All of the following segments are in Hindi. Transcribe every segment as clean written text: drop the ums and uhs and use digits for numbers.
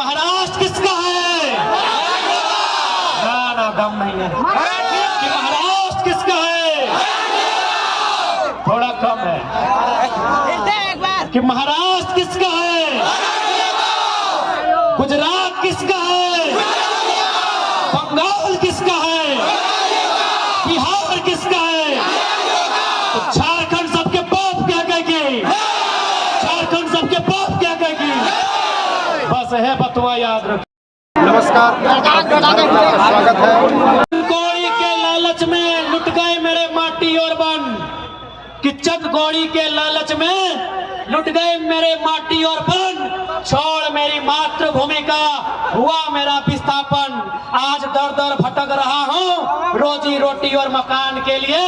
महाराष्ट्र किसका है? ना दम नहीं है कि महाराष्ट्र किसका है? थोड़ा कम है कि महाराष्ट्र किसका है? गुजरात किसका है? बंगाल किसका है? बिहार किसका है? तो झारखंड सबके बाप क्या कहेगी? झारखंड सबके बाप क्या कहेगी? बस है बतवा याद रखो। नमस्कार, स्वागत है। कौड़ी के लालच में लुट गए मेरे माटी और बन, कि चंद कौड़ी के लालच में लुट गए मेरे माटी और बन, छोड़ मेरी मातृभूमि का हुआ मेरा विस्थापन। आज दर दर भटक रहा हूँ रोजी रोटी और मकान के लिए,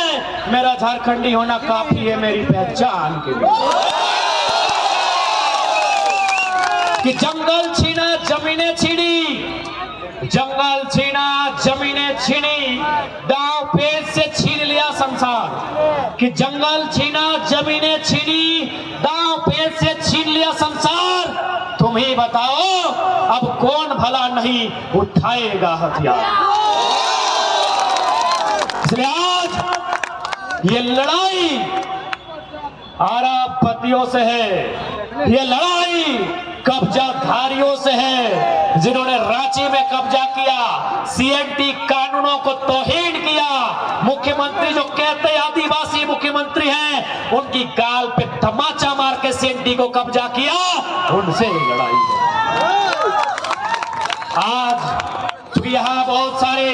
मेरा झारखंडी होना काफी है मेरी पहचान के लिए। कि जंगल छीना जमीनें छीनी, जंगल छीना जमीनें छीनी, दांव पेच से छीन लिया संसार। कि जंगल छीना जमीनें छीनी, दांव पेच से छीन लिया संसार। तुम ही बताओ अब कौन भला नहीं उठाएगा हथियार। इसलिए आज ये लड़ाई अरबपतियों से है, ये लड़ाई कब्जाधारियों से है, जिन्होंने रांची में कब्जा किया, सीएनटी कानूनों को तौहीन किया। मुख्यमंत्री जो कहते आदिवासी मुख्यमंत्री हैं, उनकी गाल पे तमाचा मार के सीएनटी को कब्जा किया, उनसे लड़ाई है। आज यहाँ बहुत सारे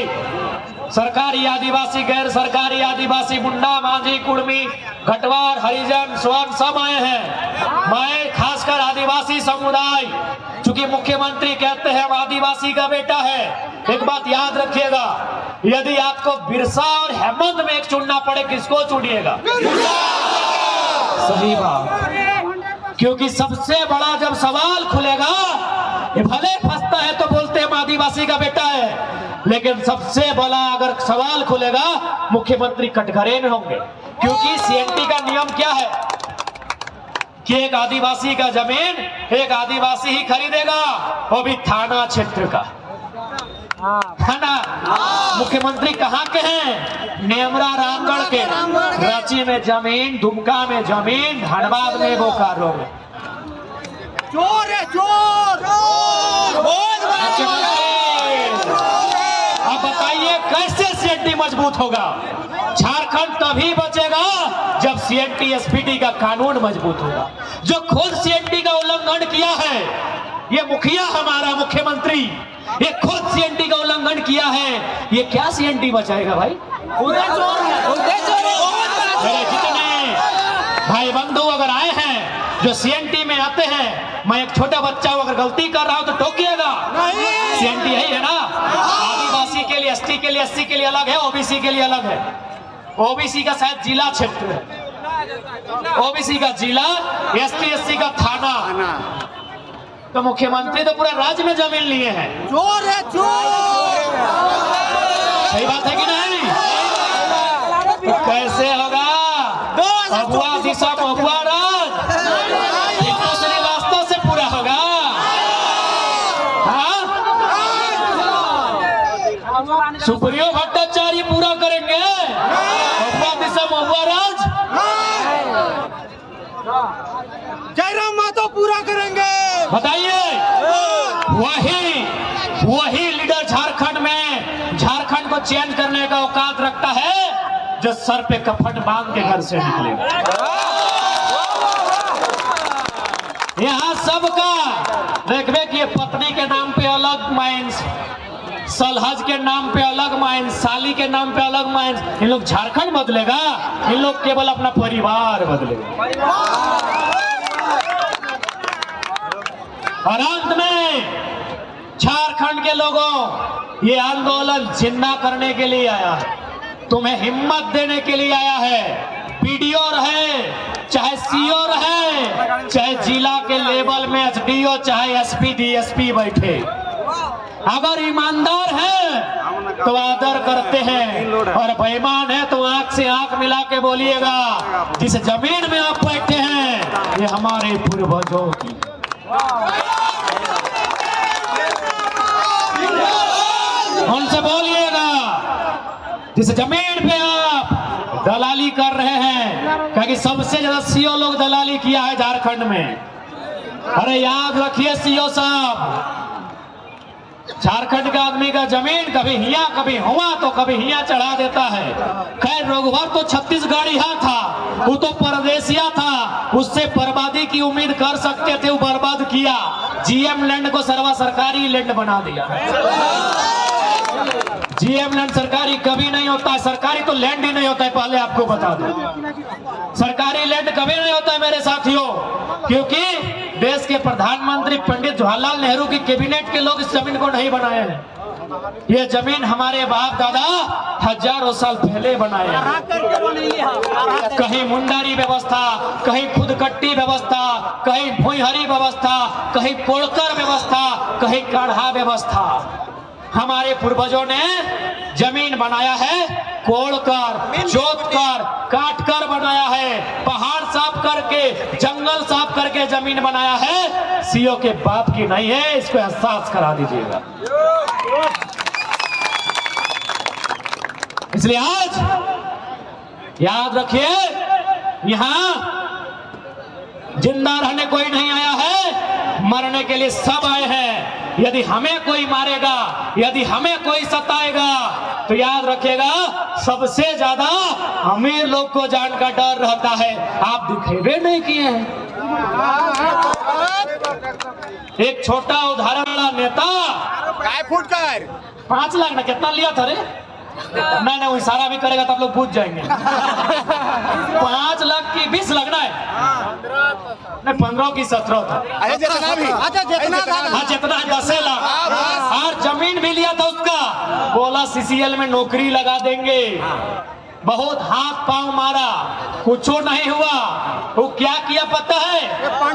सरकारी आदिवासी, गैर सरकारी आदिवासी, मुंडा, मांझी, कुर्मी, घटवार, हरिजन, स्वर्ण सब आए हैं। मैं खासकर आदिवासी समुदाय, चूंकि मुख्यमंत्री कहते हैं हम आदिवासी का बेटा है। एक बात याद रखिएगा, यदि आपको बिरसा और हेमंत में एक चुनना पड़े, किसको चुनिएगा? सही बात, क्योंकि सबसे बड़ा जब सवाल खुलेगा, ये भले फंसता है तो बोलते हैं आदिवासी का बेटा है, लेकिन सबसे बड़ा अगर सवाल खुलेगा मुख्यमंत्री कटघरे में होंगे। क्योंकि सीएनटी का नियम क्या है कि एक आदिवासी का जमीन एक आदिवासी ही खरीदेगा, वो भी थाना क्षेत्र का, है ना। मुख्यमंत्री कहाँ के हैं? नेमरा रामगढ़ के। रांची में जमीन, दुमका में जमीन, धनबाद में, बोकारो में। चोर है चोर। अब बताइए कैसे सीएनटी मजबूत होगा? झारखंड तभी बचेगा जब सीएनटी एसपीटी का कानून मजबूत होगा। जो खुद सीएनटी का उल्लंघन किया है, ये मुखिया हमारा मुख्यमंत्री, ये खुद सीएनटी का उल्लंघन किया है, ये क्या सीएनटी बचाएगा भाई? मेरे जितने भाई बंधु अगर आए हैं जो सीएनटी में आते हैं, मैं एक छोटा बच्चा हूं, अगर गलती कर रहा हूं तो टोकिएगा। सीएनटी यही है ना, आदिवासी के लिए, एसटी के लिए, एससी के लिए अलग है, ओबीसी के लिए अलग है। ओबीसी का शायद जिला क्षेत्र है, ओबीसी का जिला, एसटी एससी का थाना। तो मुख्यमंत्री तो पूरा राज्य में जमीन लिए हैं। चोर है चोर। सही बात है कि नहीं? तो कैसे होगा? अगुआ दिशा महुआ राज श्रीवास्तव से पूरा होगा। हाँ? सुप्रियो भट्टाचार्य पूरा करेंगे, अगुआ दिशा महुआ राज जयराम मातो पूरा करेंगे। बताइए, वही लीडर झारखंड में झारखंड को चेंज करने का औकात रखता है, जो सर पे कफन बांध के घर से निकलेगा। यहाँ सबका देखबे कि पत्नी के नाम पे अलग माइंस, सलहज के नाम पे अलग माइंस, साली के नाम पे अलग माइंस। इन लोग झारखंड बदलेगा, इन लोग केवल अपना परिवार बदलेगा। और अंत में झारखंड के लोगों, ये आंदोलन जिंदा करने के लिए आया है, तुम्हें हिम्मत देने के लिए आया है। पीडीओ रहे, चाहे सीओ रहे, चाहे जिला के लेवल में एसडीओ, चाहे एसपी डीएसपी बैठे, अगर ईमानदार है तो आदर करते हैं, और बेईमान है तो आंख से आंख मिला के बोलिएगा, जिस जमीन में आप बैठे हैं ये हमारे पूर्वजों की। से बोलिएगा जिस जमीन पे आप दलाली कर रहे हैं, क्योंकि सबसे ज्यादा सीओ लोग दलाली किया है झारखंड में। अरे याद रखिए सीओ साहब, झारखंड का आदमी का जमीन कभी हिया कभी हुआ तो कभी हिया चढ़ा देता है। खैर रोगवर तो छत्तीसगढ़ यहाँ था, वो तो परदेसिया था, उससे बर्बादी की उम्मीद कर सकते थे, वो बर्बाद किया। जीएम लैंड को सर्वा सरकारी लैंड बना दिया। जीएम लैंड सरकारी कभी नहीं होता है, सरकारी तो लैंड ही नहीं होता है, पहले आपको बता दो। सरकारी लैंड कभी नहीं होता है मेरे साथियों, क्योंकि देश के प्रधानमंत्री पंडित जवाहरलाल नेहरू की कैबिनेट के लोग इस जमीन को नहीं बनाए हैं। ये जमीन हमारे बाप दादा हजारों साल पहले बनाए हैं। कहीं मुंडारी व्यवस्था, कहीं खुदकट्टी व्यवस्था, कहीं भुईहरी व्यवस्था, कहीं कोड़कर व्यवस्था, कहीं काढ़ा व्यवस्था। हमारे पूर्वजों ने जमीन बनाया है कोड़कर, जोतकर, काटकर बनाया है, पहाड़ साफ करके, जंगल साफ करके जमीन बनाया है। सीओ के बाप की नहीं है, इसको एहसास करा दीजिएगा। इसलिए आज याद रखिए, यहां जिंदा रहने कोई नहीं आया है, मरने के लिए सब आए हैं। यदि हमें कोई मारेगा, यदि हमें कोई सताएगा, तो याद रखिएगा सबसे ज्यादा अमीर लोग को जान का डर रहता है। आप दिखेबे नहीं किए हैं। एक छोटा उदाहरण वाला नेता 5 लाख ना कितना लिया था रे? नहीं नहीं, इशारा भी करेगा तब लोग पूछ जाएंगे। 5 लाख की 20 लगना है, नहीं 15 की 17 था। जितना भी हाँ जितना 10 लाख। और जमीन भी लिया था उसका, बोला सीसीएल में नौकरी लगा देंगे। बहुत हाथ पांव मारा, कुछ नहीं हुआ। वो क्या किया पता है?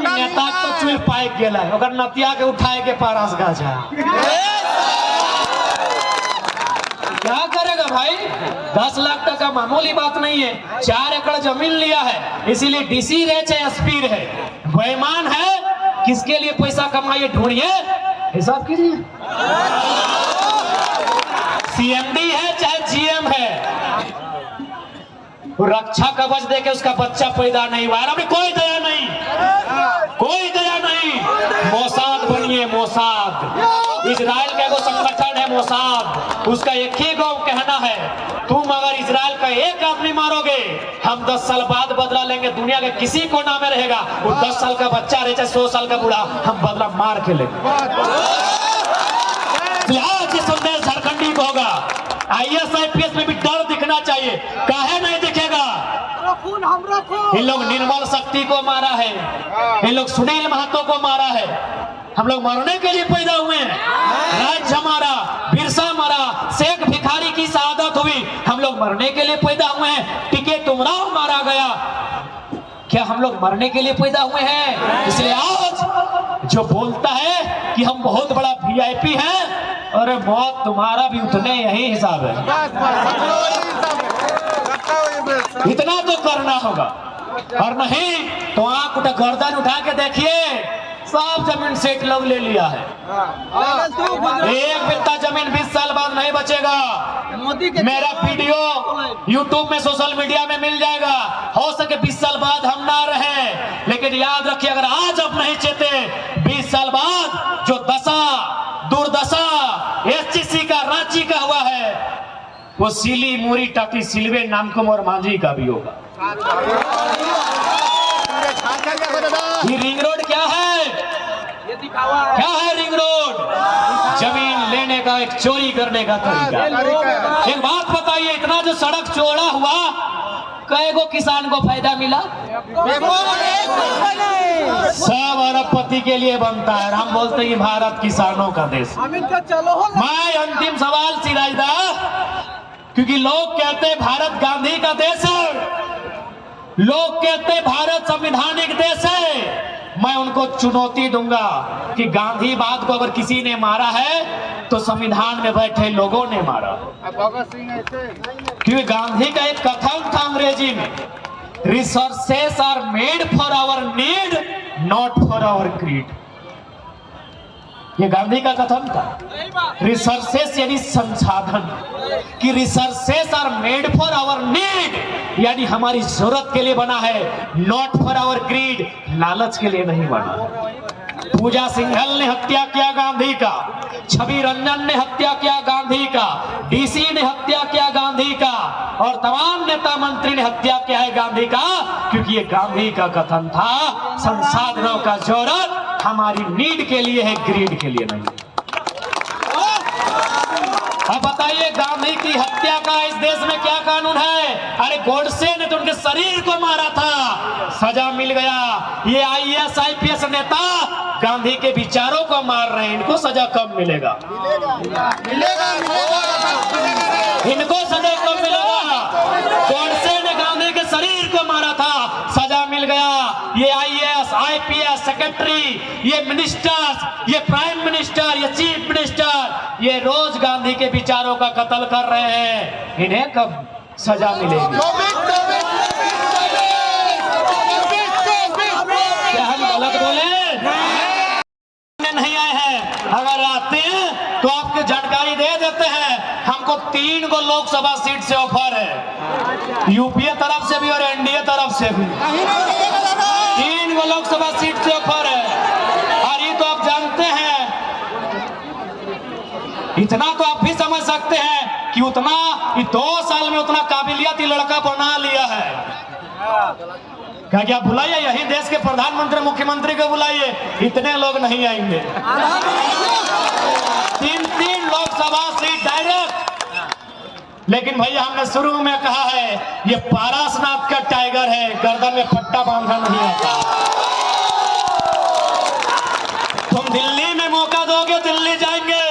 नेता तो चुल पाए गेला, अगर नतिया के उठाए के पारास गाछा। क्या करेगा भाई? 10 लाख टका मामूली बात नहीं है। 4 एकड़ जमीन लिया है, इसीलिए डीसी रहे चाहे एसपी रहे, बेईमान है। किसके लिए पैसा कमाइए ढूंढिए, हिसाब कीजिए। सीएमडी है चाहे जीएम है, रक्षा कवच देके उसका बच्चा पैदा नहीं हुआ। अभी कोई दया नहीं, कोई दया नहीं। मोसाद बनिए, मोसाद। इजराइल का एगो संगठन है मोसाद, उसका एक ही गो कहना है, तुम अगर इजराइल का एक आदमी मारोगे, हम 10 साल बाद बदला लेंगे। दुनिया के किसी कोना में रहेगा, वो 10 साल का बच्चा रहे चाहे 100 साल का बूढ़ा, हम बदला मार के लेंगे। आज ये संदेश झारखंडी को होगा। IAS IPS में भी डर दिखना चाहिए। काहे नहीं दिखेगा? इन लोग निर्मल शक्ति को मारा है, इन लोग सुनील महतो को मारा है। हम लोग मरने के लिए पैदा हुए हैं। राज हमारा, बिरसा मरा, शेख भिखारी की शहादत हुई, हम लोग मरने के लिए पैदा हुए हैं। टिके तुमराव मारा गया, क्या हम लोग मरने के लिए पैदा हुए हैं? इसलिए आज जो बोलता है कि हम बहुत बड़ा VIP हैं, अरे मौत तुम्हारा भी उतने यही हिसाब है। इतना तो करना होगा, और नहीं तो आंख उठा गर्दन उठा के देखिए, सब जमीन सेठ लोग ले लिया है। एक बित्ता जमीन 20 साल बाद नहीं बचेगा। मेरा वीडियो YouTube में, सोशल मीडिया में मिल जाएगा। हो सके 20 साल बाद हम ना रहे, लेकिन याद रखिए अगर आज अब नहीं चेते, 20 साल बाद जो दशा दुर्दशा SGC का, रांची का हुआ है, वो सिली मूरी टाटी सिलवे नामकुम और मांझी का भी होगा। ये रिंग रोड क्या है? क्या है रिंग रोड? जमीन लेने का एक चोरी करने का तरीका। एक बात बताइए, इतना जो सड़क चौड़ा हुआ, कई गो किसान को फायदा मिला? सब अरबपति के लिए बनता है। हम बोलते हैं भारत किसानों का देश। मैं अंतिम सवाल सिराजदा, क्योंकि लोग कहते हैं भारत गांधी का देश है, लोग कहते हैं भारत संवैधानिक देश है। मैं उनको चुनौती दूंगा कि गांधीवाद को अगर किसी ने मारा है तो संविधान में बैठे लोगों ने मारा। क्योंकि गांधी का एक कथन था अंग्रेजी में, resources are made for our need, not for our greed. ये गांधी का कथन था। रिसोर्सेस यानी संसाधन, कि resources are made for our need, यानी हमारी जरूरत के लिए बना है, नॉट फॉर आवर ग्रीड, लालच के लिए नहीं बना। पूजा सिंघल ने हत्या किया गांधी का, छवि रंजन ने हत्या किया गांधी का, डीसी ने हत्या किया गांधी का, और तमाम नेता मंत्री ने हत्या किया है गांधी का, क्योंकि ये गांधी का कथन था संसाधनों का जरूरत हमारी नीड के लिए है, ग्रीड के लिए नहीं। अब बताइए गांधी की हत्या का इस देश में क्या कानून है? अरे गोडसे ने तो उनके शरीर को मारा था, सजा मिल गया। ये आईएएस आईपीएस नेता गांधी के विचारों को मार रहे हैं, इनको सजा कब मिलेगा? इनको सजा कब मिलेगा? गोडसे ने गांधी के शरीर को मारा था, सजा मिल गया। ये आईएएस आईपीएस सेक्रेटरी, ये मिनिस्टर्स, ये प्राइम मिनिस्टर, ये चीफ मिनिस्टर, ये रोज गांधी के विचारों का कत्ल कर रहे हैं, इन्हें कब सजा मिलेगी? क्या हम गलत बोले? नहीं आए हैं, अगर आते हैं तो आपको जानकारी दे देते हैं। हमको 3 गो लोकसभा सीट से ऑफर है, यूपीए तरफ से भी और एनडीए तरफ से भी 3 गो लोकसभा सीट से ऑफर है। और ये तो आप जानते हैं, इतना तो आप भी समझ सकते हैं कि उतना 2 साल में उतना काबिलियत ही लड़का बना लिया है। क्या बुलाइए, यही देश के प्रधानमंत्री मुख्यमंत्री को बुलाइए, इतने लोग नहीं आएंगे। 3 लोकसभा सीट डायरेक्ट। लेकिन भैया हमने शुरू में कहा है, ये पारसनाथ का टाइगर है, गर्दन में पट्टा बांधा नहीं आता। तुम दिल्ली में मौका दोगे, दिल्ली जाएंगे,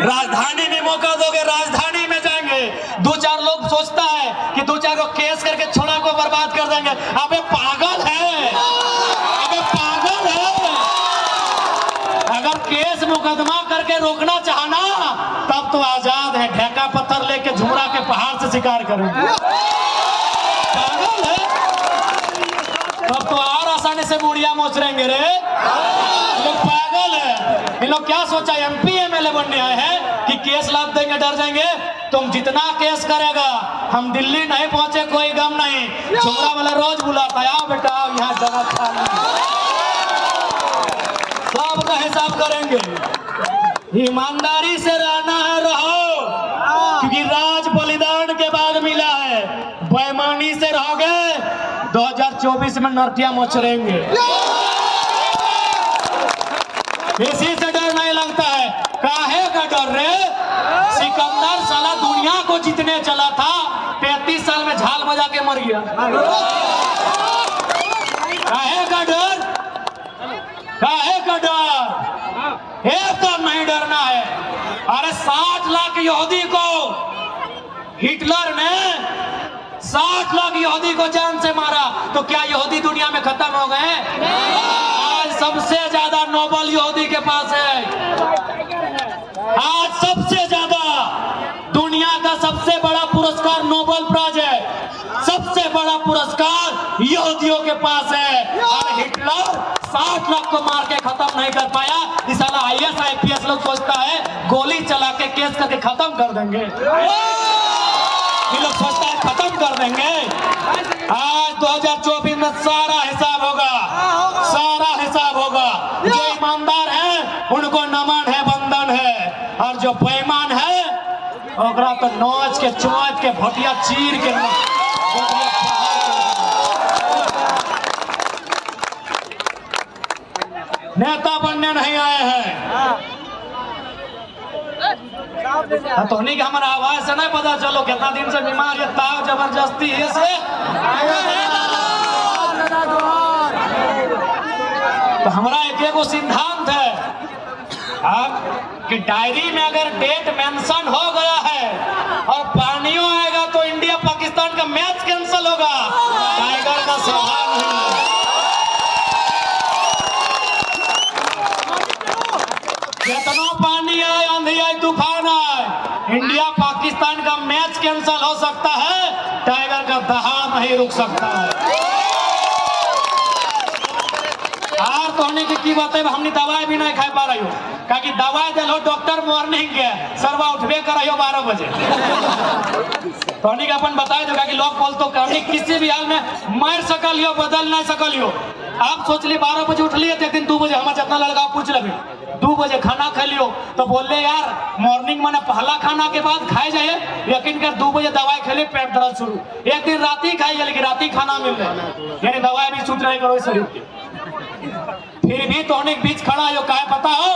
राजधानी में मौका दोगे, राजधानी में जाएंगे। 2-4 लोग सोचता है कि 2-4 को केस करके छोड़ा को बर्बाद कर देंगे। अबे पागल है, अबे पागल है। अगर केस मुकदमा करके रोकना चाहना, तब तो आजाद है, ढेका पत्थर लेके झुमरा के पहाड़ से शिकार करेंगे। पागल है, तब तो और आसानी से मुड़िया मोचरेंगे रे। लोग पागल है। इन लोग क्या सोचा, एमपी एमएलए बनने आए हैं कि केस लाद देंगे, डर जाएंगे। तुम जितना केस करेगा, हम दिल्ली नहीं पहुंचे कोई गम नहीं। झुमरा वाला रोज बुलाता है, आओ बेटा आओ, यहाँ जगह खाली, सबका हिसाब करेंगे। ईमानदारी से रहना है, रहो, क्योंकि राज बलिदान के बाद मिला है। बेईमानी से रहोगे, 2024 में नर्तिया मोचरेंगे। इसी से डर नहीं लगता है। काहे का डर रे? सिकंदर साला दुनिया को जीतने चला था, 33 साल में झाल बजा के मर गया। काहे का डर? काहे का डर? एकदम नहीं डरना है। अरे 60 लाख यहूदी को हिटलर ने 60 लाख यहूदी को जान से मारा, तो क्या यहूदी दुनिया में खत्म हो गए? आज सबसे ज्यादा नोबेल यहूदी के पास है। आज सबसे ज्यादा दुनिया का सबसे बड़ा पुरस्कार नोबेल प्राइज है, सबसे बड़ा पुरस्कार यहूदियों के पास है। और हिटलर 60 लाख को मार के खत्म नहीं कर पाया। इस साला आईएएस आईपीएस लोग सोचता है गोली चला के केस करके खत्म कर देंगे। ये लोग सोचता है खत्म कर देंगे। आज 2024 में सारा हिसाब होगा, सारा हिसाब होगा। जो ईमानदार है उनको नमन है, बंधन है, और जो बेईमान है ओकरा तो नोच के चोच के भटिया चीर के नेता बनने नहीं आए हैं। तो नहीं कि हमारा आवाज से नहीं पता चलो कितना दिन से बीमार है, ताव जबरदस्ती है से। तो हमारा एक सिद्धांत है कि डायरी में अगर डेट मेंशन हो गया है और पानियों आएगा तो इंडिया पाकिस्तान का मैच कैंसिल होगा। टाइगर का स्वभाव नहीं है। कितना पानी आए, आंधी आए, तूफान आए, इंडिया पाकिस्तान का मैच कैंसिल हो सकता है, टाइगर का दहाड़ नहीं रुक सकता है। यार तोहने की बात है हमने दवाई भी नहीं खा पा रही हो क्या कि दवाई दिलो डॉक्टर मॉर्निंग के सरवा उठबे कर 12 बजे तोहने के अपन बताए दो कि लोग बोल तो कहानी किसी भी हाल में मार सकलियो बदल नहीं सकलियो। आप सोच ली 12 बजे उठ लिए थे 2 बजे हमारे जितना लड़का पूछ लगे 2 बजे खाना खा लियो तो बोल ले यार मॉर्निंग मैंने पहला खाना के बाद खाए जाए यकीन कर 2 बजे दवाई खेले पेट दर्द शुरू एक दिन रात ही खाई लेकिन रात ही खाना मिल रहा यानी दवाई भी सूट नहीं करो शरीर की फिर भी तोहने के बीच खड़ा हो क्या पता हो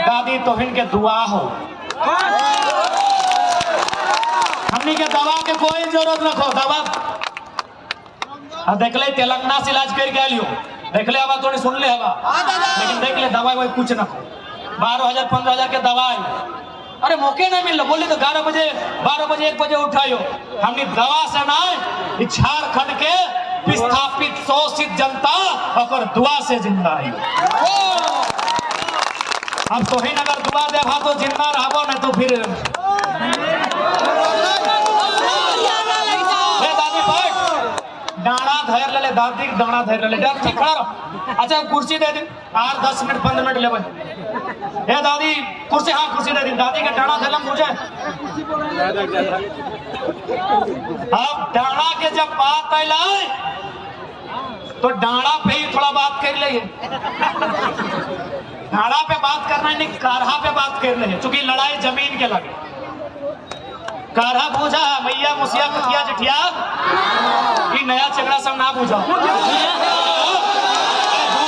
दादी तोहिन के दुआ हो हमनी के दवा के कोई जरूरत रखो दवा देख ले तेलंगाना से इलाज कर गया लियो देख ले हवा थोड़ी सुन ले हवा लेकिन देख ले दवाई वही कुछ ना 12,000 15,000 के दवाई अरे मौके नहीं मिल रहा बोले तो 11 बजे 12 बजे 1 बजे उठायो हमने दवा से ना झारखंड के विस्थापित शोषित जनता और दुआ से जिंदा है। अब तो ही अगर दुआ दे तो जिंदा रहो नहीं तो फिर डाना धैर ले दादी डाना धैर ले डर ठीक खड़ा रहो अच्छा कुर्सी दे दी 8-10 मिनट 15 मिनट ले ए दादी कुर्सी हाँ कुर्सी दे दी दादी के डाना धैलम मुझे अब डाना के जब बात आइला तो डाना पे ही थोड़ा बात कर ले डाना पे बात करना नहीं कारहा पे बात कर ले क्योंकि लड़ाई जमीन के लगे कारहा पूछा मैया मुसिया कथिया जठिया कि नया चगड़ा सब ना पूछा 2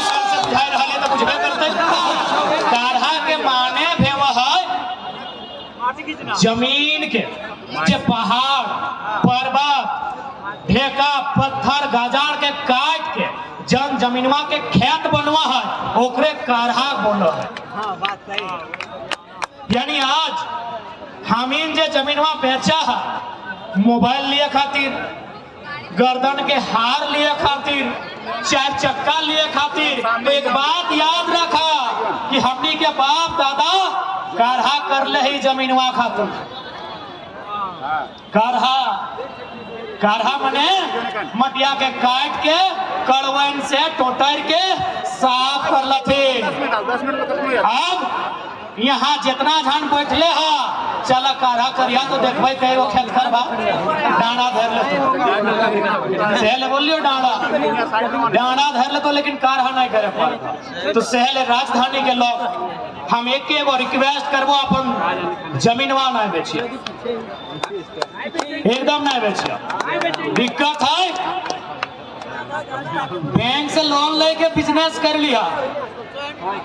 साल से बुझाई रहा ले तो बुझबे करते कारहा के माने भेव है जमीन के जे पहाड़ पर्वत ढेका पत्थर गाजार के काट के जन जमीनवा के खेत बनवा है ओकरे कारहा बोलो है यानी आज हमीन जे जमीनवा बेचा है मोबाइल लिए खातिर गर्दन के हार लिए खातिर 4 चक्का लिए खातिर तो एक बात याद रखा कि हमनी के बाप दादा कारहा कर ले ही जमीनवा खातिर कारहा मने मटिया के काट के कड़वन से टोटर के साफ कर लथे अब यहाँ जितना झन बैठले हा चला कारहा करिया तो देखबे कई वो खेल कर बा डाना धर ले सहल बोलियो डाना धर ले तो लेकिन कारहा नहीं करे पड़ता तो सहल राजधानी के लोग हम एक रिक्वेस्ट करबो अपन जमीनवा नहीं बेचिए एकदम नहीं बेचिए दिक्कत है बैंक से लोन लेके बिजनेस कर लिया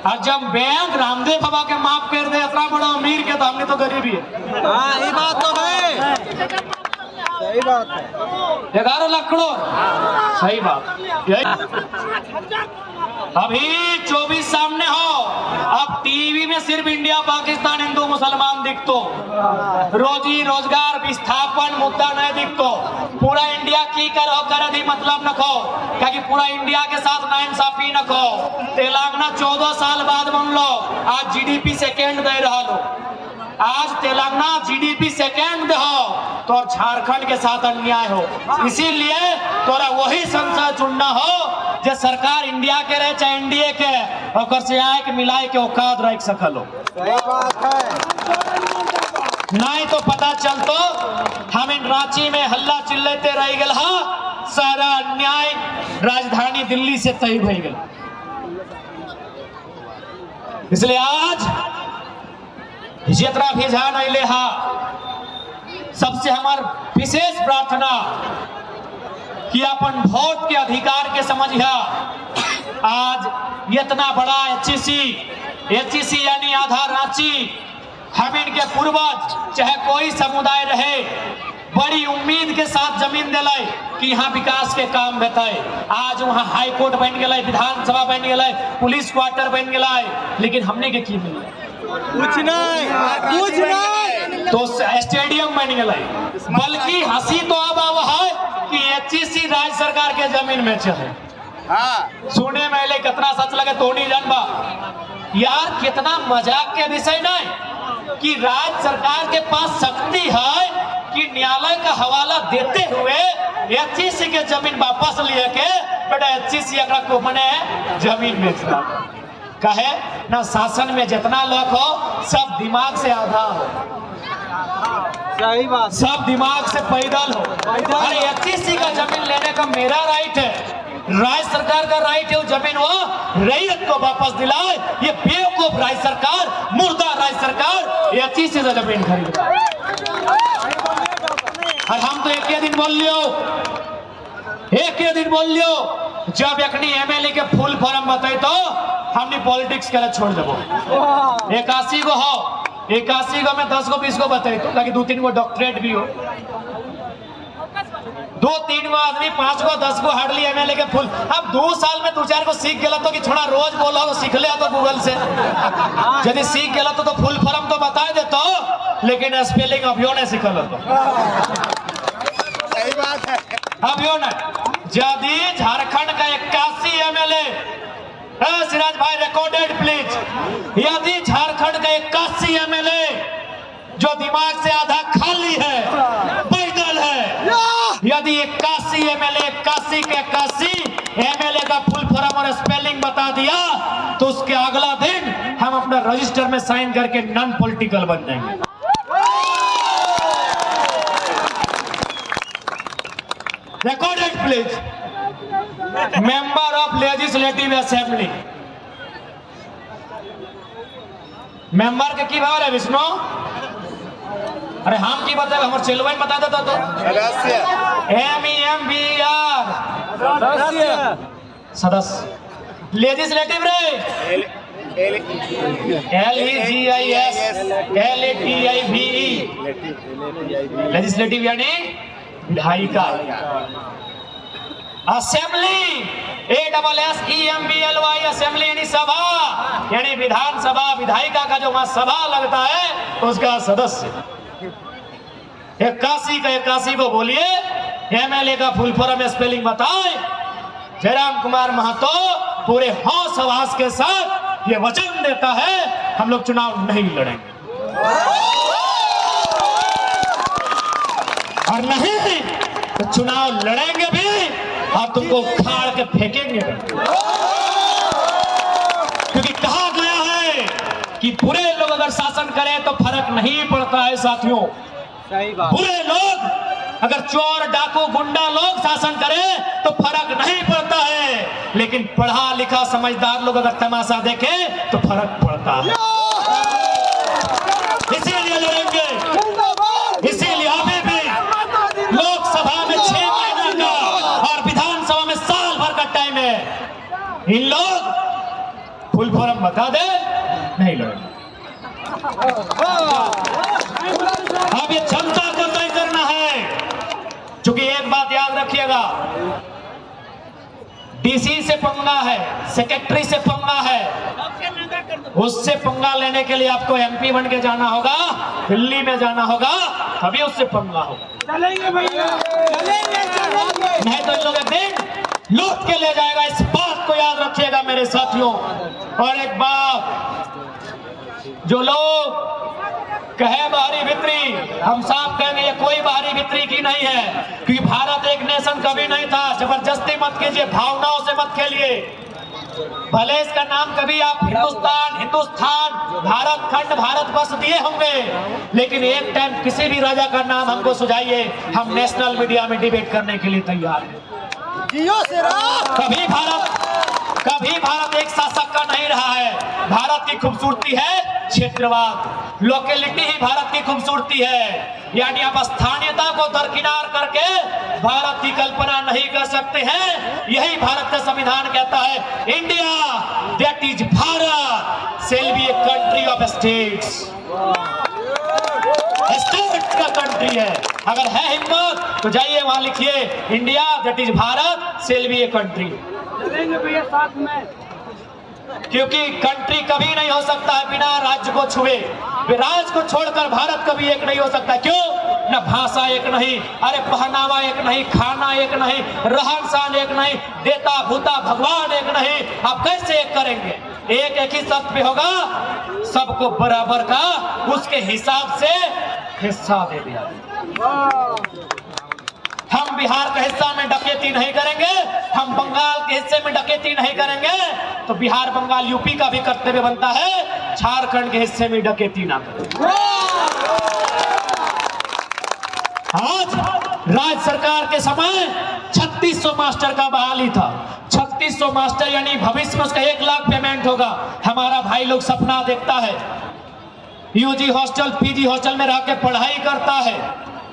और जब बैंक रामदेव बाबा के माफ कर दे इतना बड़ा अमीर के तो हमने तो गरीबी है हाँ ये बात तो है सही बात है 11 लाख करोड़ सही बात अभी 24 सामने हो अब टीवी में सिर्फ इंडिया पाकिस्तान हिंदू मुसलमान दिखतो रोजी रोजगार विस्थापन मुद्दा नहीं दिखतो पूरा इंडिया की करो कर दी मतलब न खो क्योंकि पूरा इंडिया के साथ नाइंसाफी न खो तेलंगाना 14 साल बाद बन लो आज जीडीपी सेकेंड दे रहा लो आज तेलंगाना जीडीपी सेकेंड दे हो तो झारखंड के साथ अन्याय हो इसीलिए तोरा वही संसद चुनना हो जो सरकार इंडिया के रहे चाहे एनडीए के और से आए के मिलाए के औकात रख सकलो सही बात है नहीं तो पता चलतो हम इन रांची में हल्ला चिल्लाते रह गए सारा अन्याय राजधानी दिल्ली से तय हो गए इसलिए आज जितना भी जान अले हा सबसे हमार विशेष प्रार्थना कि अपन वोट के अधिकार के समझिया आज इतना बड़ा एचईसी यानी आधार रांची हम इनके पूर्वज चाहे कोई समुदाय रहे बड़ी उम्मीद के साथ जमीन दिलाई कि यहाँ विकास के काम बताए आज वहाँ हाई कोर्ट बन गए विधानसभा बन गए पुलिस क्वार्टर बन गए लेकिन हमने के की मिले कुछ नहीं तो स्टेडियम बन गए बल्कि हंसी तो अब है कि एचईसी राज्य सरकार के जमीन में चले सुने में ले कितना सच लगे तो नहीं जानबा यार कितना मजाक के विषय नहीं कि राज्य सरकार के पास शक्ति है कि न्यायालय का हवाला देते हुए एचईसी के जमीन वापस लिए के बेटा एचईसी अगर को मने जमीन बेचना कहे ना। शासन में जितना लोग हो सब दिमाग से आधा हो, सही बात। सब दिमाग से पैदल हो। अरे एचईसी का जमीन लेने का मेरा राइट है, राज्य सरकार का राइट है वो जमीन वो रैयत को वापस दिलाए। ये बेवकूफ राज्य सरकार, मुर्दा राज्य सरकार एचईसी से जमीन खरीद। और हम तो एक ही दिन बोल लियो, एक ही दिन बोल लियो जब एकनी एमएलए के फुल फॉर्म बताई तो हमने पॉलिटिक्स करे छोड़ देबो। 81 गो हो, 81 गो में 10 गो 20 गो बताई तो ताकि 2-3 गो डॉक्टरेट भी हो, 2-3 गो आदमी 5 गो 10 गो हार्डली एमएलए के फुल। अब 2 साल में 2-4 गो सीख गया तो कि छोड़ा रोज बोला तो सीख ले तो गूगल से यदि सीख गया तो फुल फॉर्म तो बता दे तो, लेकिन स्पेलिंग अभियो नहीं सीखल हो। सही बात है। अभियो नहीं। यदि झारखंड का 81 एमएलए, सिराज भाई रिकॉर्डेड प्लीज, यदि झारखंड का 81 एमएलए जो दिमाग से आधा खाली है, पैदल है, यदि 81 एमएलए 81 के 81 एमएलए का फुल फॉर्म और स्पेलिंग बता दिया तो उसके अगला दिन हम अपना रजिस्टर में साइन करके नॉन पॉलिटिकल बन जाएंगे। Recorded please. Member of legislative assembly, member के की भाव है विष्णु? अरे हम की बता, हमारे चेलवन बता देता तो MEMBR सदस्य, लेजिस्लेटिव रे LEGIS लेजिस्लेटिव यानी विधायिका, असेंबली ASSEMBLY असेंबली यानी सभा, यानी विधानसभा, विधायिका का जो वहां सभा लगता है उसका सदस्य। 81 का 81 को बोलिए, एमएलए का फुल फॉर्म स्पेलिंग बताए। जयराम कुमार महतो पूरे हौस हवास के साथ ये वचन देता है हम लोग चुनाव नहीं लड़ेंगे, और नहीं तो चुनाव लड़ेंगे भी और तुमको खाड़ के फेंकेंगे भी। क्योंकि कहा गया है कि बुरे लोग अगर शासन करें तो फर्क नहीं पड़ता है साथियों। सही बात। बुरे लोग अगर चोर डाकू गुंडा लोग शासन करें तो फर्क नहीं पड़ता है, लेकिन पढ़ा लिखा समझदार लोग अगर तमाशा देखे तो फर्क पड़ता है। इसीलिए लड़ेंगे, इसीलिए अभी भी लोकसभा में 6 महीने का और विधानसभा में साल भर का टाइम है। इन लोग फुल फॉर्म बता दे, नहीं लड़ेंगे। अब ये जनता को तय करना है, क्योंकि एक बात याद रखिएगा, डीसी से पंगा है, सेक्रेटरी से पंगा है, उससे पंगा लेने के लिए आपको एमपी बन के जाना होगा, दिल्ली में जाना होगा, तभी उससे पंगा होगा। चलेंगे भैया, चलेंगे चलेंगे, नहीं तो इन लोग एक दिन लूट के ले जाएगा। इस बात को याद रखिएगा मेरे साथियों। और एक बात, जो लोग कहे बाहरी भित्री, हम साफ कहेंगे ये कोई बाहरी भित्री की नहीं है, क्योंकि भारत एक नेशन कभी नहीं था। जबरदस्ती मत कीजिए, भावनाओं से मत खेलिए। भले इसका नाम कभी आप हिंदुस्तान, हिंदुस्तान, भारत खंड, भारत वर्ष दिए होंगे, लेकिन एक टाइम किसी भी राजा का नाम हमको सुझाइए, हम नेशनल मीडिया में डिबेट करने के लिए तैयार हैं। कभी भारत एक शासक का नहीं रहा है। भारत की खूबसूरती है क्षेत्रवाद, लोकेलिटी ही भारत की खूबसूरती है। यानी आप स्थानीयता को दरकिनार करके भारत की कल्पना नहीं कर सकते हैं। यही भारत का संविधान कहता है, India that is Bharat shall be a country of states. State का कंट्री है। अगर है हिम्मत तो जाइए वहां लिखिए, India that is Bharat shall be a country. चलेंगे भैया साथ में, क्योंकि कंट्री कभी नहीं हो सकता है बिना राज्य को छुए। राज्य को छोड़कर भारत कभी एक नहीं हो सकता। क्यों? न भाषा एक नहीं, अरे पहनावा एक नहीं, खाना एक नहीं, रहन सहन एक नहीं, देता भूता भगवान एक नहीं। आप कैसे एक करेंगे? एक ही शर्त पे होगा, सबको बराबर का उसके हिसाब से हिस्सा दे दिया। हम बिहार के हिस्सा में डकैती नहीं करेंगे, हम बंगाल के हिस्से में डकैती नहीं करेंगे, तो बिहार बंगाल यूपी का भी कर्तव्य बनता है झारखंड के हिस्से में डकैती ना करें। आज राज्य सरकार के समय 3600 मास्टर का बहाली था। 3600 मास्टर यानी भविष्य में उसका 1 लाख पेमेंट होगा। हमारा भाई लोग सपना देखता है, यूजी हॉस्टल पीजी हॉस्टल में रह के पढ़ाई करता है,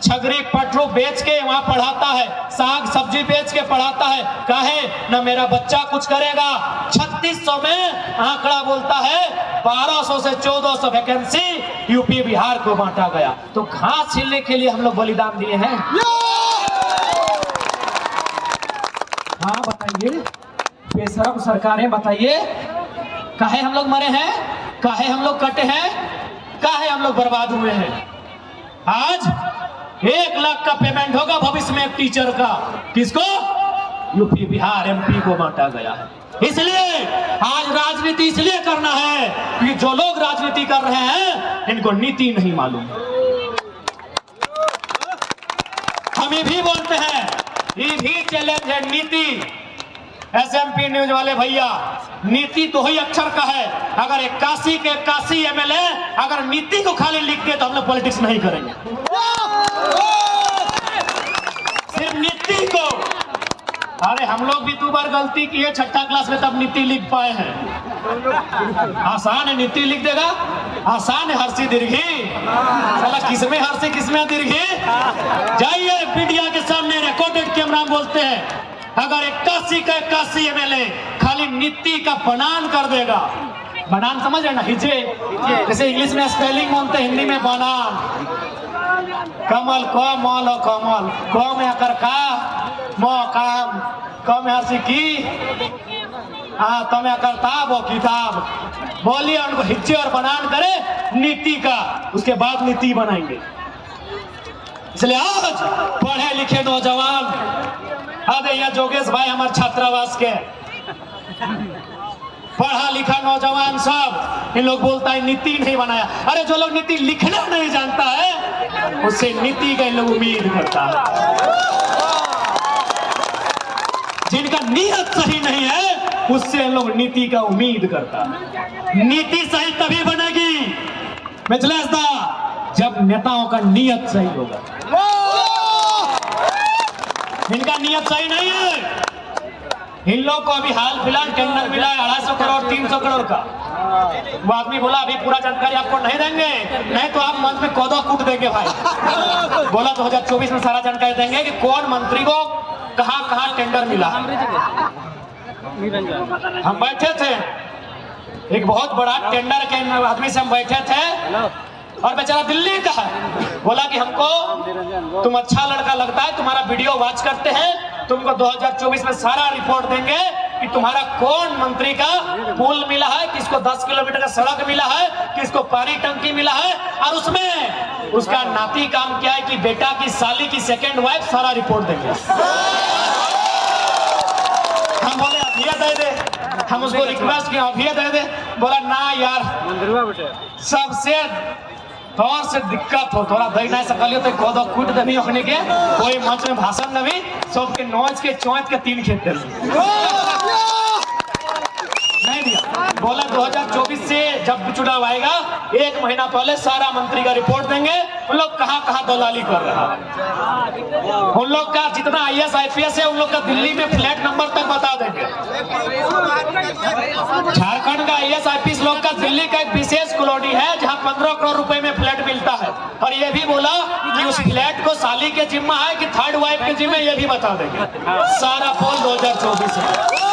छगरी पटरू बेच के वहां पढ़ाता है, साग सब्जी बेच के पढ़ाता है, काहे न मेरा बच्चा कुछ करेगा। 3600 में आंकड़ा बोलता है 1200 से 1400 वैकेंसी यूपी बिहार को बांटा गया। तो घास छीलने के लिए हम लोग बलिदान दिए हैं। हाँ बताइए, बेशरम सरकारें बताइए, काहे हम लोग मरे हैं, काहे हम लोग कटे हैं, काहे हम लोग बर्बाद हुए हैं। आज 1 लाख का पेमेंट होगा भविष्य में एक टीचर का, किसको? यूपी बिहार एमपी को बांटा गया है। इसलिए आज राजनीति इसलिए करना है कि जो लोग राजनीति कर रहे हैं इनको नीति नहीं मालूम। हम ये भी बोलते हैं, ये भी चैलेंज है नीति। एसएमपी न्यूज वाले भैया, नीति तो ही अक्षर का है। अगर 81 के 81 एमएलए अगर नीति को खाली लिख दे तो हम लोग पॉलिटिक्स नहीं करेंगे। सिर्फ नीति को, अरे हम लोग भी 2 बार गलती की है 6ठा क्लास में, तब नीति लिख पाए हैं। आसान है नीति लिख देगा, आसान है हर्षी दीर्घी, साला किसमें हर्षी किसमें दीर्घी। जाइए मीडिया के सामने रिकॉर्डेड कैमरा बोलते हैं, अगर 81 का 81 एमएलए खाली नीति का बनान कर देगा, बनान समझ रहे ना, हिजे, जैसे इंग्लिश में स्पेलिंग बोलते हैं, हिंदी में बनान। कमल क मल कमल, क में आकर का, म काम, क में हर्षी की, तो में आकर ताब वो किताब। बोलिए उनको हिज्जे और बनान करे नीति का, उसके बाद नीति बनाएंगे। इसलिए आज पढ़े लिखे नौजवान, अरे यहाँ जोगेश भाई हमारे छात्रावास के पढ़ा लिखा नौजवान सब, इन लोग बोलता है नीति नहीं बनाया। अरे जो लोग नीति लिखना नहीं जानता है उससे नीति का इन लोग उम्मीद करता है। जिनका नीयत सही नहीं है उससे इन लोग नीति का उम्मीद करता है। नीति सही तभी बनेगी मिथिलेश दा, जब नेताओं का नियत सही होगा। इनका नियत सही नहीं है। इन लोग को अभी हाल फिलहाल टेंडर मिला है 250 करोड़ 300 करोड़ का। वो आदमी बोला अभी पूरा जानकारी आपको नहीं देंगे, नहीं तो आप मंच में कौदा कूट देंगे भाई। बोला 2024 में सारा जानकारी देंगे कि कौन मंत्री को कहां कहां टेंडर मिला। हम बैठे थे, एक बहुत बड़ा टेंडर के आदमी से हम बैठे थे और बेचारा दिल्ली का है। बोला कि हमको तुम अच्छा लड़का लगता है, तुम्हारा वीडियो वॉच करते हैं, तुमको 2024 में सारा रिपोर्ट देंगे कि तुम्हारा कौन मंत्री का पुल मिला है, किसको 10 किलोमीटर का सड़क मिला है, किसको पानी टंकी मिला है, और उसमें उसका नाती काम क्या है कि बेटा की साली की सेकेंड वाइफ, सारा रिपोर्ट देंगे। हम बोले अभी दे दे, हम उसको रिक्वेस्ट किया अभी दे दे। बोला ना यार, सबसे तौर से दिक्कत हो, थोड़ा दही नहीं सकलियो तो कोदो कूट देनी होने के, कोई मंच में भाषण नहीं, सबके नोच के चौंच के 3 खेत दे नहीं दिया। बोला 2024 से जब चुनाव आएगा 1 महीना पहले सारा मंत्री का रिपोर्ट देंगे, उन लोग कहां कहां दलाली कर रहा है, उन लोग का जितना IAS IPS है उन लोग का दिल्ली में फ्लैट नंबर तक बता देंगे। झारखंड का IAS IPS लोग का दिल्ली का एक विशेष कॉलोनी है जहां 15 करोड़ रुपए में फ्लैट मिलता है, और ये भी बोला कि उस फ्लैट को साली के जिम्मा है कि थर्ड वाइफ के जिम्मे, ये भी बता देंगे। सारा पोल 2024 है।